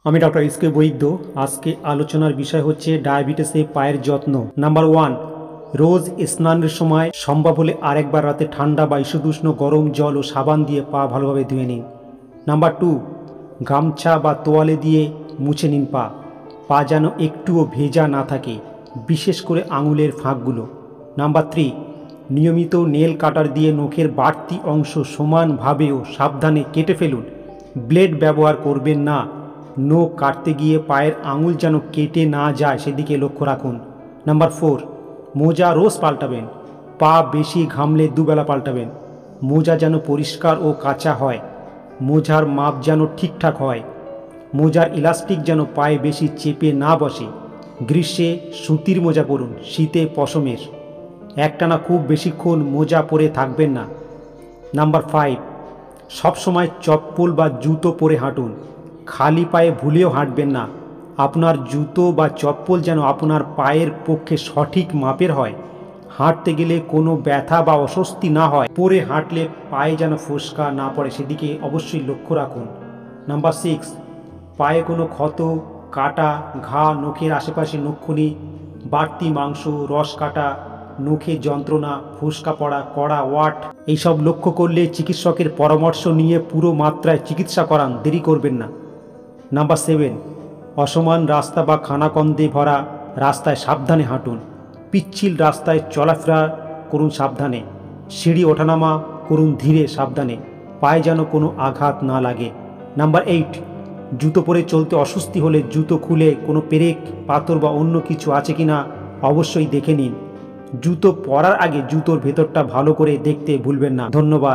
আমি doctor SK বৈদ্য। আজকে আলোচনার বিষয় হচ্ছে ডায়াবেটিসে পায়ের যত্ন। নাম্বার 1, রোজ স্নানের সময় সম্ভব হলে আরেকবার রাতে ঠান্ডা বা ঈষদুষ্ণ গরম জল ও সাবান দিয়ে পা ভালোভাবে ধুয়ে নিন। নাম্বার 2, গামছা বা তোয়ালে দিয়ে মুছে নিন পা যেন একটুও ভেজা না থাকে, বিশেষ করে আঙুলের ফাঁকগুলো। নাম্বার 3, নিয়মিত নেল কাটার দিয়ে নখের বাড়তি অংশ সমানভাবে ও সাবধানে কেটে ফেলুন। ব্লেড ব্যবহার করবেন না। নখ কাটতে গিয়ে পায়ের আঙুল যেন কেটে না যায় সেদিকে লক্ষ্য রাখুন। নাম্বার 4, মোজা রোজ পাল্টাবেন। পা বেশি ঘামলে দুবেলা পাল্টাবেন। মোজা যেন পরিষ্কার ও কাঁচা হয়। মোজার মাপ যেন ঠিকঠাক হয়। মোজার ইলাস্টিক যেন পায়ে বেশি চেপে না বসে। গ্রীষ্মে সুতির মোজা পরুন, শীতে পশমের। একটানা খুব বেশিক্ষণ মোজা পরে থাকবেন না। নাম্বার 5, সবসময় চপ্পল বা জুতো পরে হাঁটুন। খালি পায়ে ভুলেও হাঁটবেন না। আপনার জুতো বা চপ্পল যেন আপনার পায়ের পক্ষে সঠিক মাপের হয়। হাঁটতে গেলে কোনো ব্যথা বা অস্বস্তি না হয়। পরে হাঁটলে পায়ে যেন ফোস্কা না পড়ে সেদিকে অবশ্যই লক্ষ্য রাখুন। নাম্বার 6, পায়ে কোনো ক্ষত, কাটা, ঘা, নখের আশেপাশে নখখনি, বাড়তি মাংস, রস কাটা, নখে যন্ত্রণা, ফোস্কা পড়া, কড়া ওয়াট এইসব লক্ষ্য করলে চিকিৎসকের পরামর্শ নিয়ে পুরো মাত্রায় চিকিৎসা করান, দেরি করবেন না। নাম্বার 7, অসমান রাস্তা বা খানাকন্দে ভরা রাস্তায় সাবধানে হাঁটুন। পিচ্ছিল রাস্তায় চলাফেরা করুন সাবধানে। সিঁড়ি ওঠানামা করুন ধীরে সাবধানে, পায়ে যেন কোনো আঘাত না লাগে। নাম্বার 8, জুতো পরে চলতে অস্বস্তি হলে জুতো খুলে কোনো পেরেক, পাথর বা অন্য কিছু আছে কিনা অবশ্যই দেখে নিন। জুতো পরার আগে জুতোর ভেতরটা ভালো করে দেখতে ভুলবেন না। ধন্যবাদ।